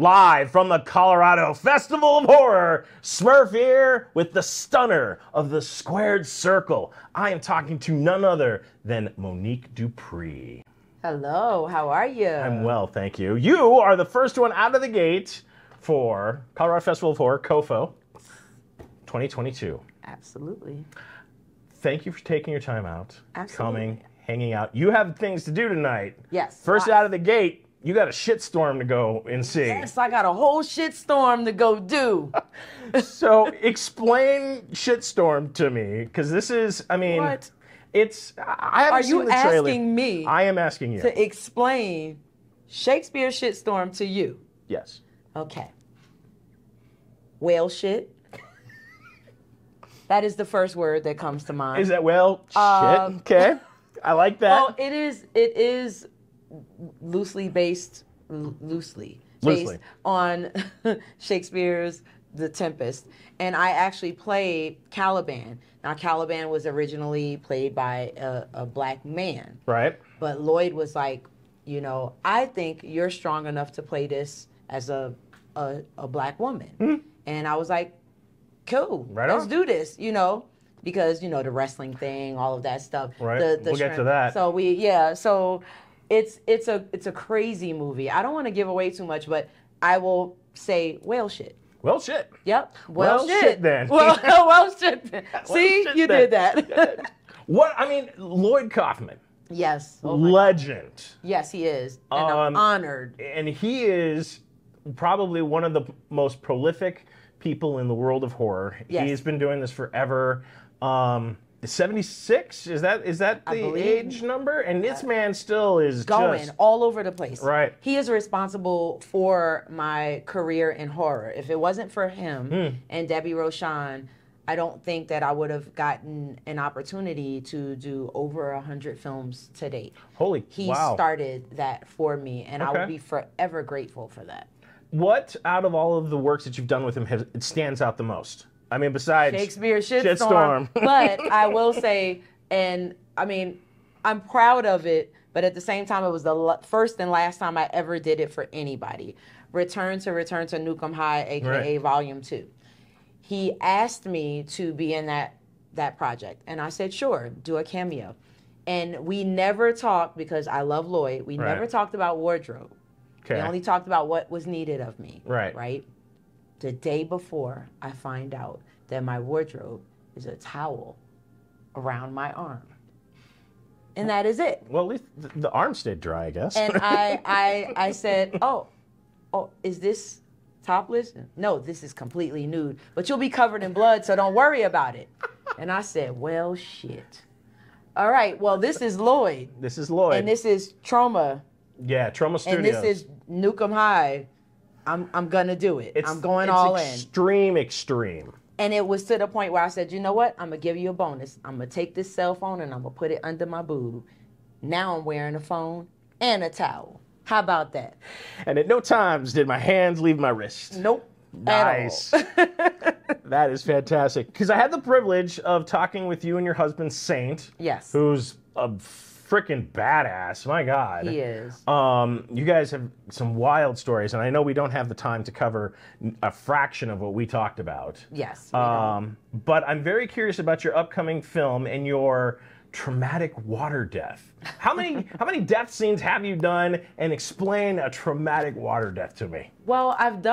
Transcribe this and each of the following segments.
Live from the Colorado Festival of Horror, Smurf here with the stunner of the squared circle. I am talking to none other than Monique Dupree. Hello, how are you? I'm well, thank you. You are the first one out of the gate for Colorado Festival of Horror, COFOH 2022. Absolutely. Thank you for taking your time out, Absolutely. coming, hanging out. You have things to do tonight. Yes. First out of the gate, you got a shitstorm to go and see. Yes, I got a whole shitstorm to go do. So explain shitstorm to me, because this is, I mean, What? I haven't seen the trailer. Are you asking me I am asking you. to explain Shakespeare's Shitstorm to you? Yes. Okay. Whale shit. That is the first word that comes to mind. Is that, well, shit, okay. I like that. Well, it is loosely based on Shakespeare's The Tempest. And I actually played Caliban. Now, Caliban was originally played by a black man. Right. But Lloyd was like, you know, I think you're strong enough to play this as a black woman. Mm-hmm. And I was like, cool, right let's on. do this, you know, because, you know, the wrestling thing, all of that stuff. Right, we'll get to that. So so it's a crazy movie. I don't want to give away too much, but I will say whale shit. Well, shit. Yep. Well, shit then. Well, shit then. See, shit you then. did that. What, I mean, Lloyd Kaufman. Yes. Oh legend. Yes, he is. And I'm honored. And he is probably one of the most prolific people in the world of horror. Yes. He's been doing this forever. 76? Is that the age number? And this man still is going just all over the place. Right. He is responsible for my career in horror. If it wasn't for him and Debbie Rochon, I don't think that I would have gotten an opportunity to do over 100 films to date. He started that for me, and I will be forever grateful for that. What out of all of the works that you've done with him it stands out the most? I mean, besides Shakespeare's Shitstorm. But I will say, and I mean, I'm proud of it, but at the same time, it was the first and last time I ever did it for anybody. Return to Nukem High, a.k.a. Volume 2. He asked me to be in that project, and I said, sure, do a cameo. And we never talked, because I love Lloyd, we never talked about wardrobe. We only talked about what was needed of me. Right? The day before, I find out that my wardrobe is a towel around my arm. And that is it. Well, at least the arm stayed dry, I guess. And I said, oh, is this topless? No, this is completely nude. But you'll be covered in blood, so don't worry about it. And I said, well, shit. All right, well, this is Lloyd. This is Lloyd. And this is Trauma. Yeah, Trauma Studios. And this is Nukem High. I'm gonna do it. I'm going all in. Extreme. And it was to the point where I said, you know what? I'm gonna give you a bonus. I'm gonna take this cell phone and I'm gonna put it under my boob. Now I'm wearing a phone and a towel. How about that? And at no times did my hands leave my wrist. Nope. Nice. That is fantastic. Because I had the privilege of talking with you and your husband, Saint. Yes. Who's a freaking badass. My God. He is. You guys have some wild stories, and I know we don't have the time to cover a fraction of what we talked about. Yes. But I'm very curious about your upcoming film and your traumatic water death. How many death scenes have you done? And explain a traumatic water death to me. Well, I've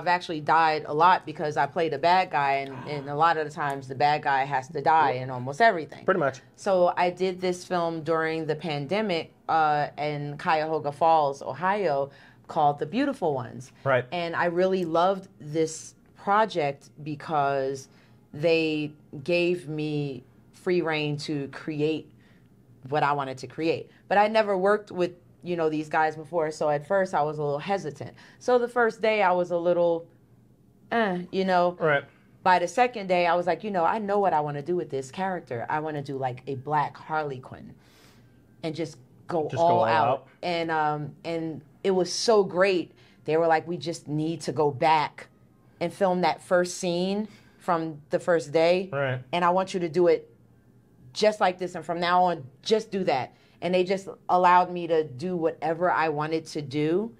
actually died a lot because I played a bad guy, and a lot of the times the bad guy has to die in almost everything. Pretty much. So I did this film during the pandemic in Cuyahoga Falls, Ohio, called The Beautiful Ones. Right. And I really loved this project because they gave me free reign to create what I wanted to create. But I never worked with, you know, these guys before, so at first I was a little hesitant. So the first day I was a little, you know. Right. By the second day I was like, you know, I know what I want to do with this character. I want to do like a black Harley Quinn and just go all out. And it was so great. They were like, we just need to go back and film that first scene from the first day. Right. And I want you to do it just like this, and from now on, just do that. And they just allowed me to do whatever I wanted to do,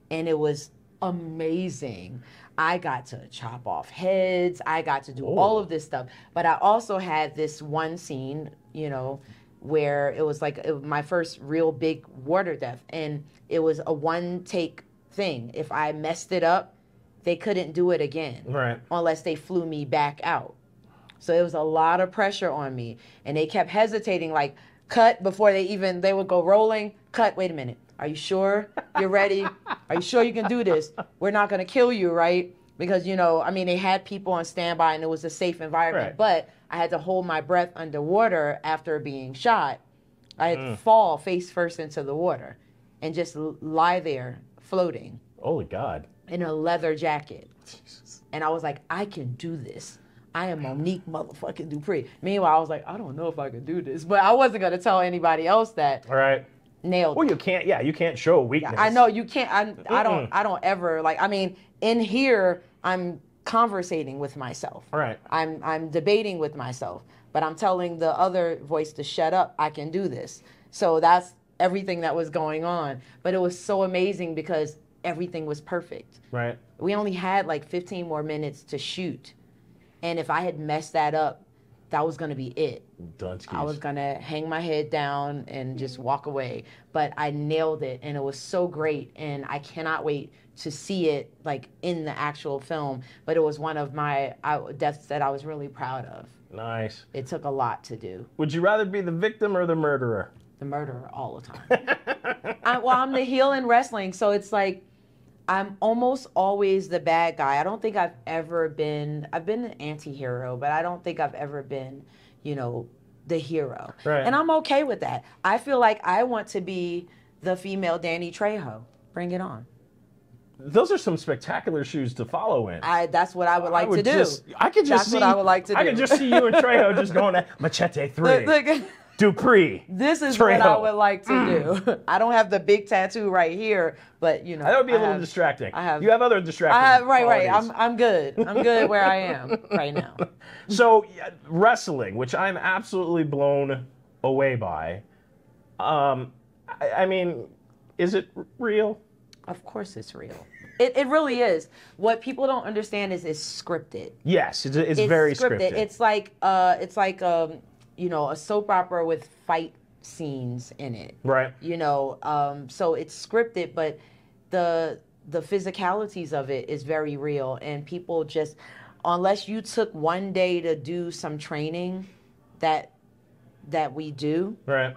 and it was amazing. I got to chop off heads. I got to do all of this stuff. But I also had this one scene, you know, where it was like my first real big water death. And it was a one take thing. If I messed it up, they couldn't do it again. Right. Unless they flew me back out. So it was a lot of pressure on me. And they kept hesitating, like, cut before they would go rolling. Cut, wait a minute. Are you sure you're ready? Are you sure you can do this? We're not going to kill you, right? Because, you know, I mean, they had people on standby and it was a safe environment. Right. But I had to hold my breath underwater after being shot. I had to fall face first into the water and just lie there floating. Holy God. In a leather jacket. Jesus. And I was like, I can do this. I am Monique motherfucking Dupree. Meanwhile, I was like, I don't know if I can do this. But I wasn't going to tell anybody else that. All right. Nailed it. Well, you can't, you can't show weakness. I know you can't. I don't ever, like, I mean, in here, I'm conversating with myself. Right. I'm debating with myself, but I'm telling the other voice to shut up. I can do this. So that's everything that was going on. But it was so amazing because everything was perfect. Right. We only had like 15 more minutes to shoot. And if I had messed that up, that was going to be it. Dunskies. I was going to hang my head down and just walk away. But I nailed it, and it was so great. And I cannot wait to see it like in the actual film. But it was one of my deaths that I was really proud of. Nice. It took a lot to do. Would you rather be the victim or the murderer? The murderer all the time. I'm the heel in wrestling, so it's like I'm almost always the bad guy. I don't think I've been an anti-hero, but I don't think I've ever been, you know, the hero. Right. And I'm okay with that. I feel like I want to be the female Danny Trejo. Bring it on. Those are some spectacular shoes to follow in. That's what I would like to do. That's what I would like to do. I could just see you and Trejo just going at Machete 3. Look, Dupree. This is Trejo. what I would like to do. I don't have the big tattoo right here, but you know. That would be a little distracting. You have other distracting right. qualities. I'm good. I'm good where I am right now. So wrestling, which I'm absolutely blown away by. I mean, is it real? Of course it's real. It really is. What people don't understand is it's scripted. Yes, it's very scripted. It's like you know, a soap opera with fight scenes in it. Right. You know, so it's scripted, but the physicalities of it is very real, and people just, unless you took one day to do some training that we do. Right.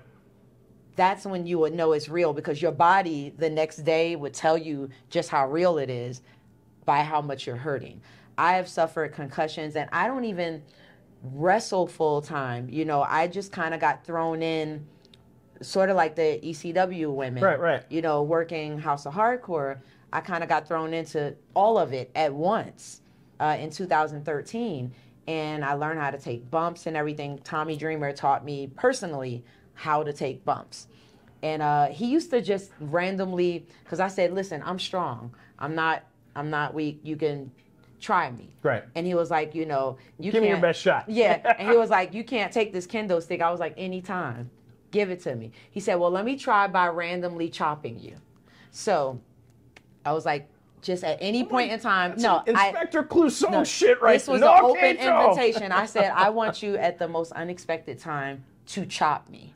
That's when you would know it's real, because your body the next day would tell you just how real it is by how much you're hurting. I have suffered concussions, and I don't even wrestle full time. You know, I just kind of got thrown in, sort of like the ECW women. Right. You know, working House of Hardcore, I kind of got thrown into all of it at once in 2013. And I learned how to take bumps and everything. Tommy Dreamer taught me personally how to take bumps. And he used to just randomly, because I said, listen, I'm strong. I'm not weak. You can try me. Right. And he was like, you know, you give me your best shot. Yeah. And he was like, you can't take this kendo stick. I was like, anytime. Give it to me. He said, well, let me try by randomly chopping you. So I was like, just at any point in time. No, Inspector Clouseau shit right This was an open invitation. I said, I want you at the most unexpected time to chop me.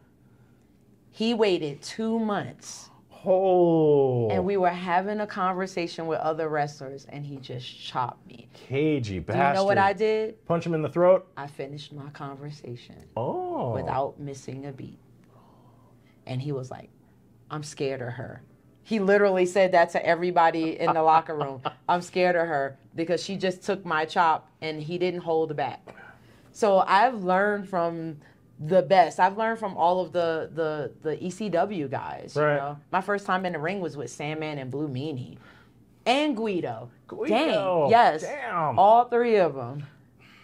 He waited 2 months. Oh. And we were having a conversation with other wrestlers, and he just chopped me. Cagey bastard. Do you know what I did? Punch him in the throat? I finished my conversation. Oh. Without missing a beat. And he was like, I'm scared of her. He literally said that to everybody in the locker room. I'm scared of her because she just took my chop and he didn't hold back. So I've learned from the best. I've learned from all of the ECW guys. Right. You know? My first time in the ring was with Sandman and Blue Meanie. And Guido. Guido. Dang. Yes. Damn. All three of them.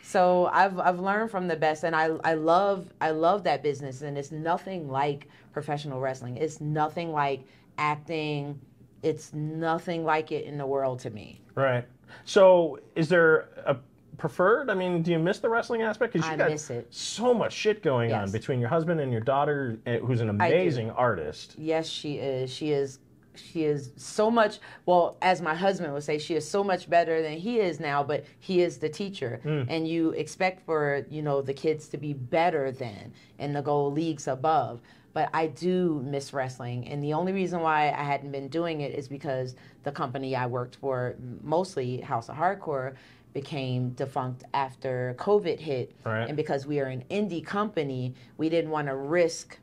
So I've learned from the best, and I love that business, and it's nothing like professional wrestling. It's nothing like acting. It's nothing like it in the world to me. Right. So is there a preferred? I mean, do you miss the wrestling aspect? Because you miss it. So much shit going on between your husband and your daughter, who's an amazing artist. Yes, she is. she is so much, well, as my husband would say, she is so much better than he is now, but he is the teacher. And you expect for, you know, the kids to be better than and to go leagues above. But I do miss wrestling. And the only reason why I hadn't been doing it is because the company I worked for, mostly House of Hardcore, became defunct after COVID hit. Right. And because we are an indie company, we didn't want to risk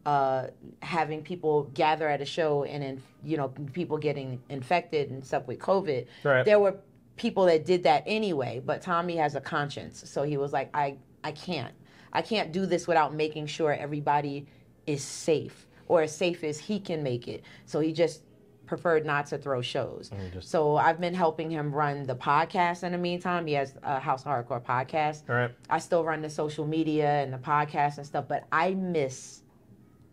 having people gather at a show and, you know, people getting infected and stuff with COVID. Right. There were people that did that anyway, but Tommy has a conscience. So he was like, I can't do this without making sure everybody is safe, or as safe as he can make it. So he just preferred not to throw shows. So I've been helping him run the podcast in the meantime. He has a House of Hardcore podcast. Right. I still run the social media and the podcast and stuff, but I miss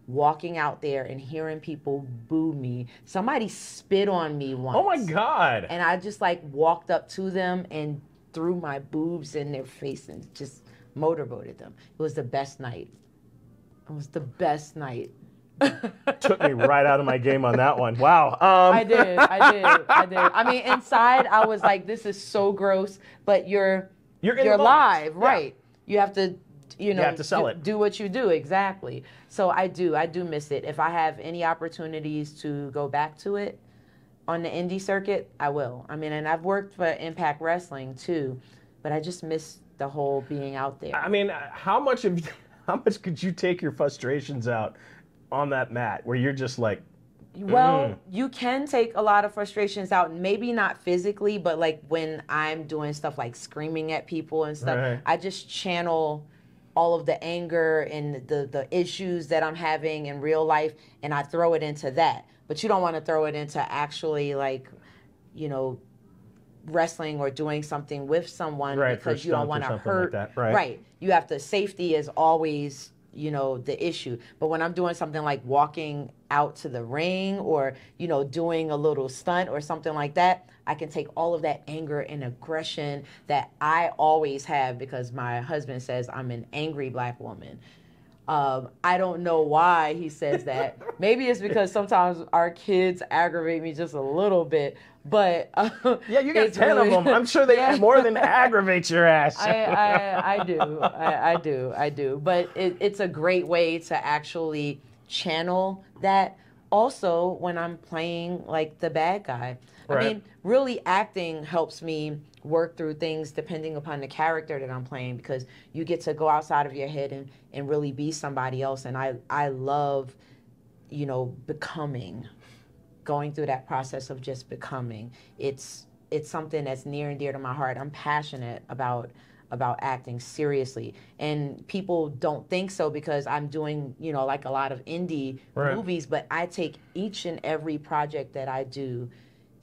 walking out there and hearing people boo me. Somebody spit on me once. Oh my God. And I just like walked up to them and threw my boobs in their face and just motorboated them. It was the best night. It was the best night. Took me right out of my game on that one. Wow. I did. I mean, inside I was like, this is so gross, but you're live, right? Yeah. You have to, you know, you have to sell it. Do what you do, exactly. So I do miss it. If I have any opportunities to go back to it on the indie circuit, I will. I mean, and I've worked for Impact Wrestling too, but I just miss the whole being out there. I mean, how much could you take your frustrations out on that mat where you're just like, well, you can take a lot of frustrations out, maybe not physically, but like when I'm doing stuff like screaming at people and stuff, right. I just channel all of the anger and the issues that I'm having in real life, and I throw it into that. But you don't want to throw it into actually, like, you know, wrestling or doing something with someone, right, because you don't want to hurt. Like that. Right. You have to, safety is always, you know, the issue. But when I'm doing something like walking out to the ring or, you know, doing a little stunt or something like that, I can take all of that anger and aggression that I always have, because my husband says I'm an angry black woman. I don't know why he says that. Maybe it's because sometimes our kids aggravate me just a little bit. But yeah, you got 10 of them. I'm sure they more than aggravate your ass. I do. But it's a great way to actually channel that. Also, when I'm playing like the bad guy, right. I mean, really acting helps me work through things depending upon the character that I'm playing, because you get to go outside of your head and really be somebody else. And I love, you know, going through that process of just becoming. It's something that's near and dear to my heart. I'm passionate about acting seriously, and people don't think so because I'm doing, you know, like a lot of indie right. movies, but I take each and every project that I do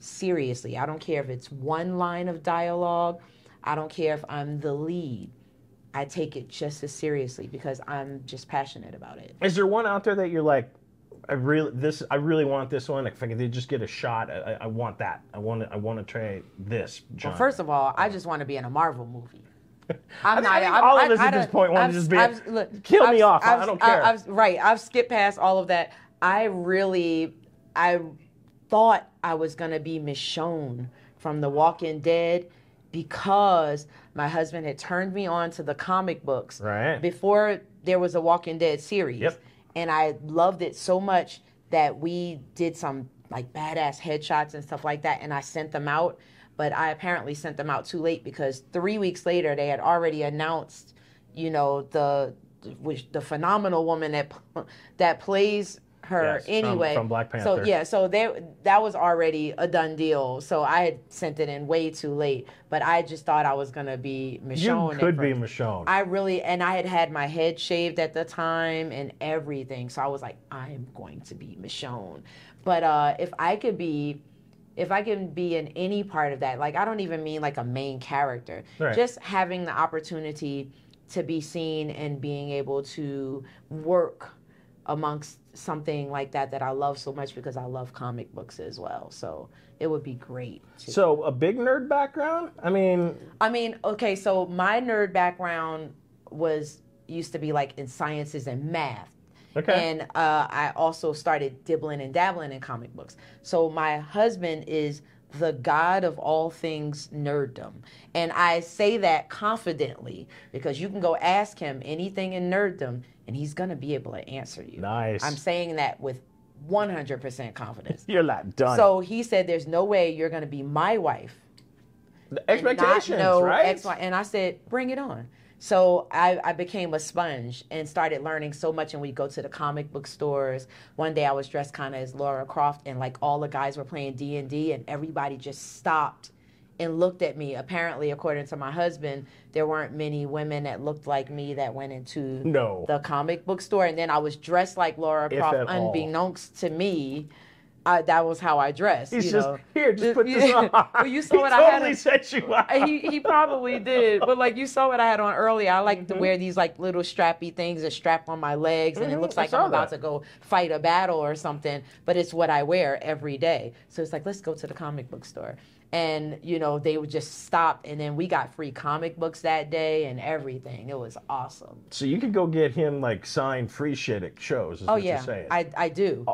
seriously. I don't care if it's one line of dialogue. I don't care if I'm the lead. I take it just as seriously because I'm just passionate about it. Is there one out there that you're like, I really want this one. If I could just get a shot, I want that. I want to try this. John. Well, first of all, I just want to be in a Marvel movie. I think all of us at this point want to just be kill me off. I don't care. I've skipped past all of that. I thought I was gonna be Michonne from The Walking Dead because my husband had turned me on to the comic books right. before there was a Walking Dead series. Yep. And I loved it so much that we did some like badass headshots and stuff like that, and I sent them out. But I apparently sent them out too late because 3 weeks later they had already announced, you know, the phenomenal woman that plays her anyway. From Black Panther. So that was already a done deal. So I had sent it in way too late. But I just thought I was gonna be Michonne. You could be Michonne. I had my head shaved at the time and everything. So I was like, I am going to be Michonne. But if I can be in any part of that, like I don't even mean like a main character, right. just having the opportunity to be seen and being able to work amongst something like that I love so much because I love comic books as well. So it would be great. So a big nerd background? I mean, okay, so my nerd background used to be like in sciences and math. Okay. And I also started dibbling and dabbling in comic books. So my husband is the god of all things nerddom. And I say that confidently because you can go ask him anything in nerddom and he's going to be able to answer you. Nice. I'm saying that with 100% confidence. You're not done. So he said, there's no way you're going to be my wife. The expectations, right? And I said, bring it on. So I became a sponge and started learning so much, and we'd go to the comic book stores. One day I was dressed kind of as Lara Croft, and like all the guys were playing D&D, and everybody just stopped and looked at me. Apparently, according to my husband, there weren't many women that looked like me that went into the comic book store. And then I was dressed like Lara Croft, unbeknownst to me. That was how I dressed. He's just put this on. Well, you saw what totally I had. Set you up. He probably did, but like you saw what I had on earlier. I like to wear these like little strappy things that strap on my legs, and it looks like I'm about to go fight a battle or something. But it's what I wear every day. So it's like, let's go to the comic book store. And, you know, they would just stop, and then we got free comic books that day and everything. It was awesome. So you could go get him, like, signed free shit at shows, is what you're saying. I do.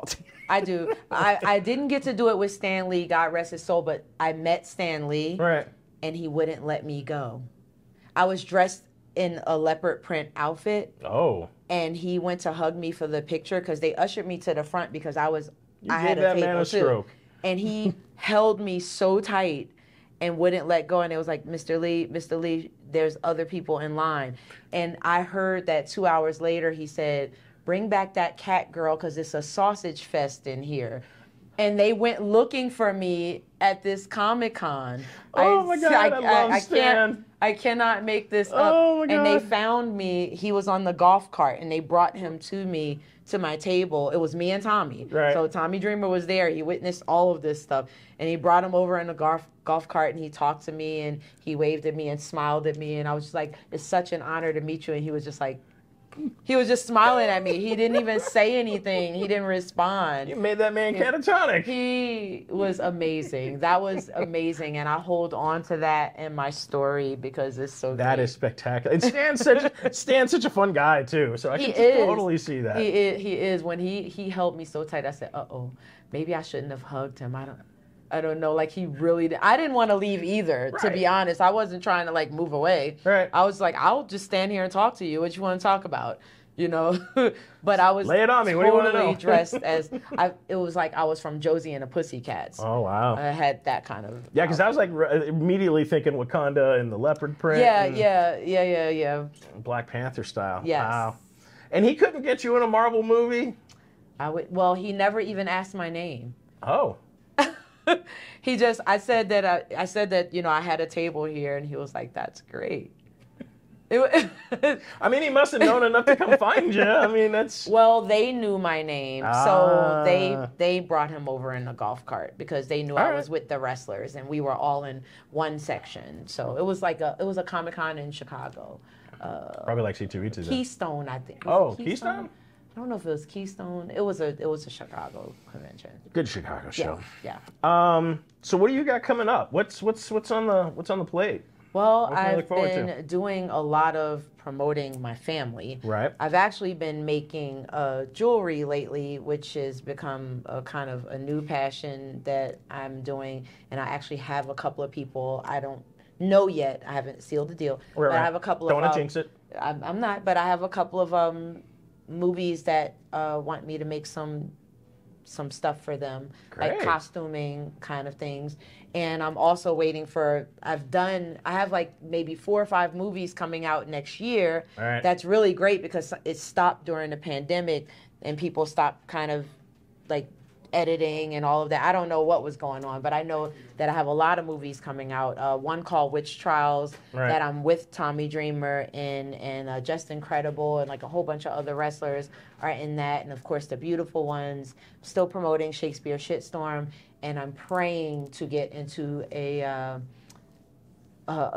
I do. I didn't get to do it with Stan Lee, God rest his soul, but I met Stan Lee, and he wouldn't let me go. I was dressed in a leopard print outfit. Oh. And he went to hug me for the picture because they ushered me to the front because I had that man a stroke. And he held me so tight and wouldn't let go. And it was like, Mr. Lee, there's other people in line. And I heard that 2 hours later, he said, bring back that cat girl because it's a sausage fest in here. And they went looking for me at this Comic-Con. Oh, my God, I love Stan. I cannot make this up. Oh, my God. And they found me. He was on the golf cart, and they brought him to me, to my table. It was me and Tommy. Right. So Tommy Dreamer was there. He witnessed all of this stuff. And he brought him over in a golf cart, and he talked to me, and he waved at me and smiled at me. And I was just like, it's such an honor to meet you. And he was just like, he was just smiling at me. He didn't even say anything. He didn't respond. You made that man catatonic. He was amazing. That was amazing. And I hold on to that in my story because it's so That great. is spectacular. And Stan's such a fun guy, too. So I can totally see that. He is. When he held me so tight, I said, uh-oh, maybe I shouldn't have hugged him. I don't know. Like, he really did. I didn't want to leave either, to be honest. I wasn't trying to, like, move away. Right. I was like, I'll just stand here and talk to you. What you want to talk about? You know? But I was Lay it on me. What do you want to know? dressed as, it was like I was from Josie and the Pussycats. Oh, wow. I had that kind of. Yeah, because I was, like, immediately thinking Wakanda and the leopard print. Yeah. Black Panther style. Yes. Wow. And he couldn't get you in a Marvel movie? Well, he never even asked my name. Oh. I said that, you know, I had a table here, and he was like, that's great. I mean, he must have known enough to come find you. I mean, that's... Well, they knew my name, so they brought him over in a golf cart because they knew I was with the wrestlers, and we were all in one section. So it was like it was a Comic-Con in Chicago. Probably like C2E2. Keystone, I think. Keystone? I don't know if it was Keystone. It was a Chicago convention. Good Chicago show. Yeah. So what do you got coming up? What's on the plate? Well, I've been doing a lot of promoting my family. Right. I've actually been making jewelry lately, which has become a kind of a new passion that I'm doing. And I actually have a couple of people. I don't know yet. I haven't sealed the deal. Right, but I have a couple of. Don't want to jinx it. I'm not, but I have a couple of movies that want me to make some stuff for them. Great. Like costuming kind of things. And I'm also waiting for, I have like maybe 4 or 5 movies coming out next year. All right. That's really great because it stopped during the pandemic and people stopped kind of like editing and all of that. I don't know what was going on, but I know that I have a lot of movies coming out. One called Witch Trials that I'm with Tommy Dreamer and Just Incredible and like a whole bunch of other wrestlers are in that. And of course, The Beautiful Ones. Still promoting Shakespeares Shitstorm. And I'm praying to get into a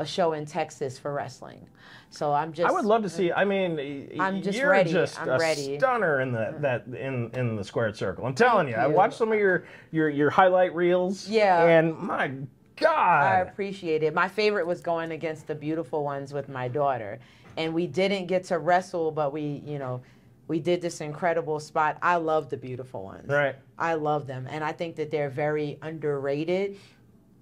show in Texas for wrestling. So I would love to see. I mean, I'm just you're ready. just I'm a ready. Stunner in in the squared circle. I'm telling you. I you. watched some of your highlight reels. Yeah. And my God. I appreciate it. My favorite was going against The Beautiful Ones with my daughter, and we didn't get to wrestle, but we, you know, we did this incredible spot. I love the beautiful ones. Right. I love them, and I think that they're very underrated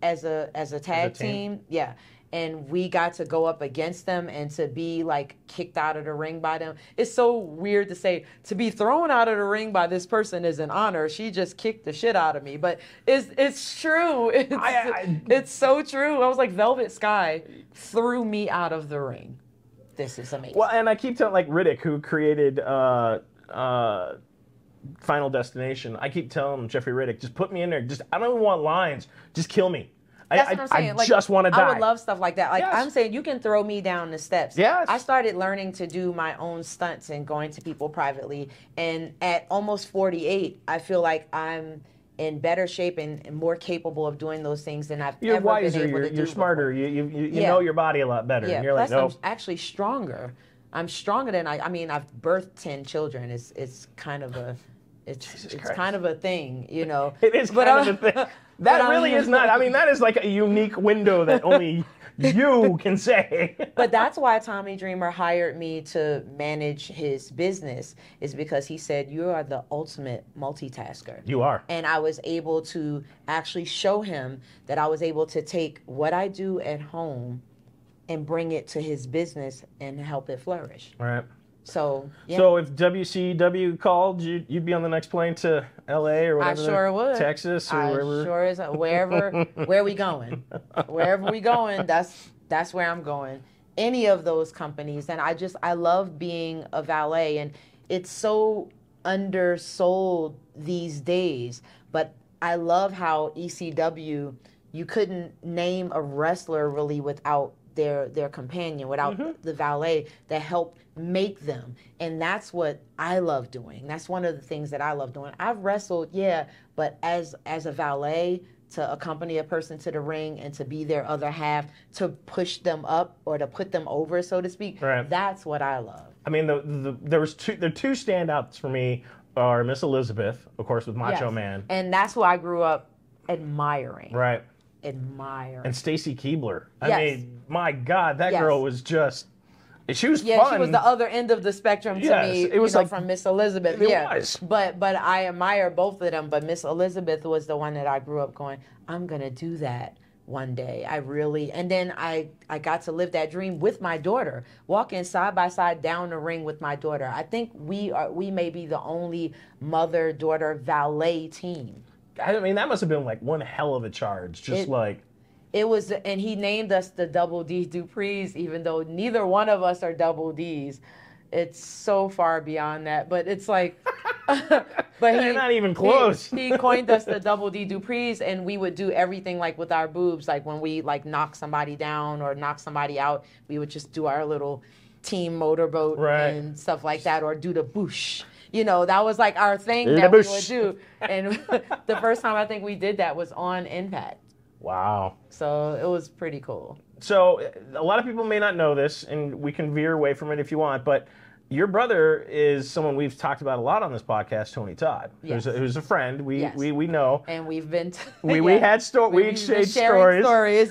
as a tag team. Yeah. And we got to go up against them and to be like kicked out of the ring by them. It's so weird to say to be thrown out of the ring by this person is an honor. She just kicked the shit out of me, but it's true. It's so true. I was like, Velvet Sky threw me out of the ring. This is amazing. Well, and I keep telling, like Riddick, who created Final Destination, I keep telling Jeffrey Riddick, just put me in there. I don't even want lines. Just kill me. That's what I'm saying. I just want to die. I would love stuff like that. Like Yes. I'm saying, you can throw me down the steps. Yes. I started learning to do my own stunts and going to people privately. And at almost 48, I feel like I'm in better shape and more capable of doing those things than I've You're ever wiser. been able to do. You're smarter. Before. You know your body a lot better. Yeah. And you're Plus, like, nope. I'm actually stronger. I'm stronger than I mean, I've birthed 10 children. It's kind of a kind of a thing, you know. It is kind of a thing. That really is not. I mean, that is like a unique window that only you can say. But that's why Tommy Dreamer hired me to manage his business, is because he said, you are the ultimate multitasker. You are. And I was able to actually show him that I was able to take what I do at home and bring it to his business and help it flourish. Right. So, yeah. So if WCW called, you'd be on the next plane to LA or whatever. I sure would. Texas or wherever. I sure is. Where we going? Wherever we going, that's where I'm going. Any of those companies. And I love being a valet, and it's so undersold these days. But I love how ECW, you couldn't name a wrestler really without their companion, without the valet that helped make them. And that's what I love doing. That's one of the things that I love doing. I've wrestled, yeah, but as a valet, to accompany a person to the ring and to be their other half, to push them up or to put them over, so to speak, right. That's what I love. I mean, the two standouts for me are Miss Elizabeth, of course, with Macho Man. And that's who I grew up admiring. Right. Admiring. And Stacy Keibler. Yes. I mean, my God, that girl was just... She was fun. Yeah, she was the other end of the spectrum to me. It was like from Miss Elizabeth. It was. But I admire both of them. But Miss Elizabeth was the one that I grew up going, I'm gonna do that one day. And then I got to live that dream with my daughter, walking side by side down the ring with my daughter. I think we may be the only mother-daughter valet team. I mean, that must have been like one hell of a charge. It was, and he named us the Double D Duprees, even though neither one of us are Double Ds. It's so far beyond that, but it's like, but they're not even close. He coined us the Double D Duprees, and we would do everything like with our boobs, like when we like knock somebody down or knock somebody out, we would just do our little team motorboat and stuff like that, or do the boosh. You know, that was like our thing that we would do. And the first time I think we did that was on Impact. Wow. So it was pretty cool. So a lot of people may not know this, and we can veer away from it if you want, but your brother is someone we've talked about a lot on this podcast, Tony Todd, who's a friend. We know. And we've been... we exchanged stories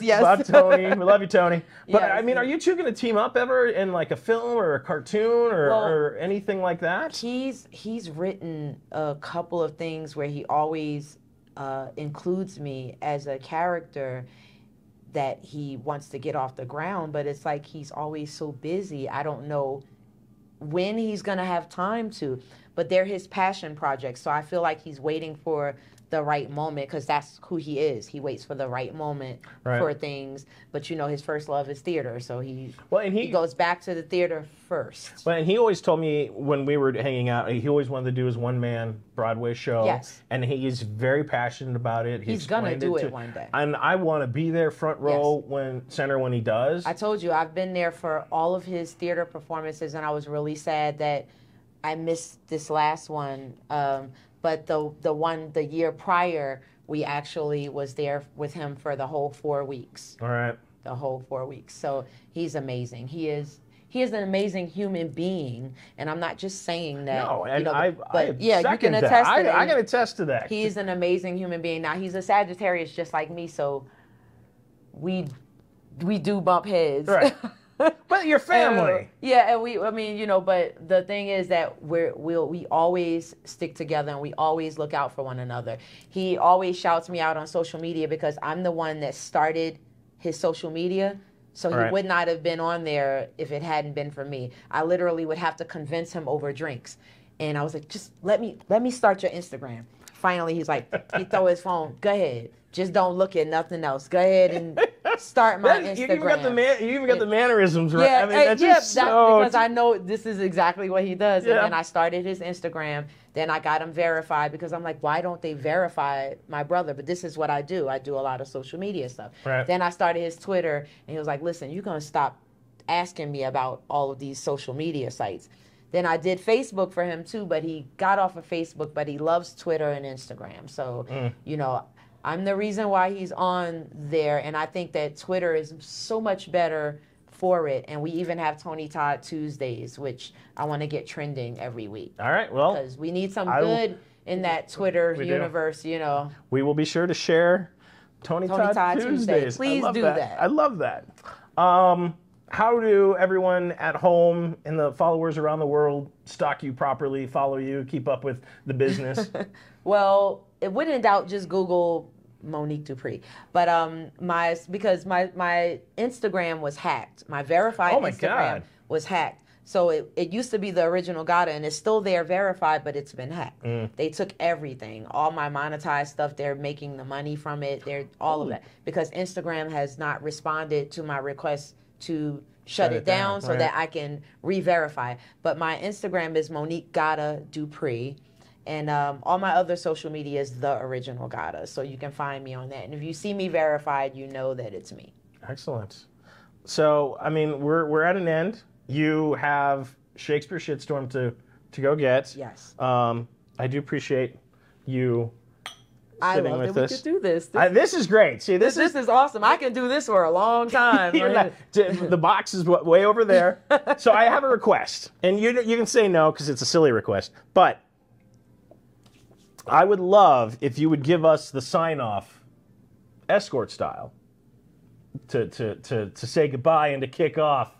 about Tony. We love you, Tony. But I mean, are you two going to team up ever in like a film or a cartoon or anything like that? He's written a couple of things where he always... includes me as a character that he wants to get off the ground, but it's like he's always so busy. I don't know when he's going to have time to, but they're his passion projects. So I feel like he's waiting for the right moment, because that's who he is. He waits for the right moment for things. But you know, his first love is theater, so he goes back to the theater first. Well, and he always told me when we were hanging out, he always wanted to do his one-man Broadway show. Yes. And he is very passionate about it. He's gonna do it one day. And I want to be there front row when he does. I told you, I've been there for all of his theater performances, and I was really sad that I missed this last one. But the year prior, we actually was there with him for the whole 4 weeks. All right. The whole 4 weeks. So he's amazing. He is an amazing human being, and I'm not just saying that. No, and you can attest to that. I can attest to that. He's an amazing human being. Now he's a Sagittarius just like me, so we do bump heads. Right. But your family. Yeah, and I mean, you know, but the thing is that we always stick together and we always look out for one another. He always shouts me out on social media because I'm the one that started his social media. So he would not have been on there if it hadn't been for me. I literally would have to convince him over drinks. And I was like, just let me start your Instagram. Finally, he's like, he throw his phone, go ahead. Just don't look at nothing else. Go ahead and start my Instagram. You even got the mannerisms right. Yeah, I mean, that's just so... because I know this is exactly what he does. Yeah. And then I started his Instagram. Then I got him verified because I'm like, why don't they verify my brother? But this is what I do. I do a lot of social media stuff. Right. Then I started his Twitter, and he was like, listen, you're going to stop asking me about all of these social media sites. Then I did Facebook for him too, but he got off of Facebook, but he loves Twitter and Instagram. So, you know, I'm the reason why he's on there, and I think that Twitter is so much better for it. And we even have Tony Todd Tuesdays, which I want to get trending every week. All right, well, because we need some good in that Twitter universe, you know. We will be sure to share Tony Todd Tuesdays. Please do that. I love that. How do everyone at home and the followers around the world stalk you properly, follow you, keep up with the business? Well, when in doubt, just Google Monique Dupree. But because my Instagram was hacked. My verified Instagram was hacked. So it used to be the original Gata, and it's still there verified, but it's been hacked. They took everything, all my monetized stuff. They're making the money from it. They're all of that because Instagram has not responded to my request to shut it down so that I can re-verify. But my Instagram is Monique Gata Dupree. And all my other social media is the original Gata. So you can find me on that. And if you see me verified, you know that it's me. Excellent. So, I mean, we're at an end. You have Shakespeares Shitstorm to go get. Yes. I do appreciate you I sitting love with that us. We could do this. This is great. See, this is awesome. I can do this for a long time. The box is way over there. So I have a request, and you can say no because it's a silly request, but I would love if you would give us the sign-off, escort style, to say goodbye and to kick off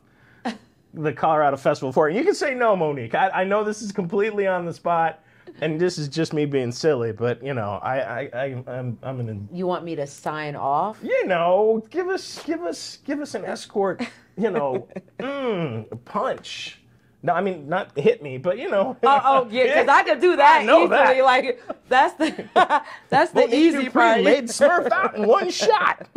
the Colorado Festival for you. You can say no, Monique. I know this is completely on the spot. And this is just me being silly, but you know, I'm gonna. You want me to sign off? You know, give us an escort. You know, punch. No, I mean not hit me, but you know. Oh yeah, because I could do that easily. That. Like that's the easy part. Laid Smurf out in one shot.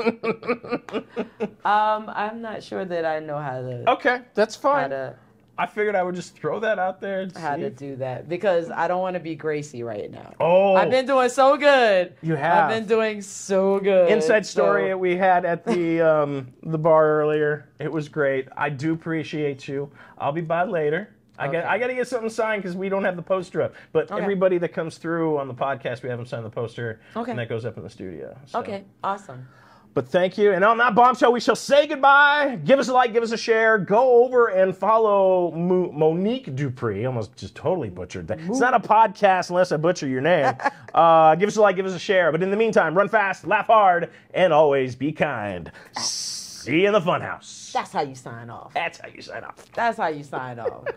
I'm not sure that I know how to. Okay, that's fine. I figured I would just throw that out there. And how to do that because I don't want to be Gracie right now. Oh, I've been doing so good. You have. I've been doing so good. Inside story that we had at the bar earlier. It was great. I do appreciate you. I'll be by later. I got to get something signed because we don't have the poster up. But everybody that comes through on the podcast, we have them sign the poster, and that goes up in the studio. So. Okay, awesome. But thank you. And on that bombshell, we shall say goodbye. Give us a like, give us a share. Go over and follow Monique Dupree. Almost just totally butchered that. It's not a podcast unless I butcher your name. Give us a like, give us a share. But in the meantime, run fast, laugh hard, and always be kind. See you in the funhouse. That's how you sign off. That's how you sign off. That's how you sign off.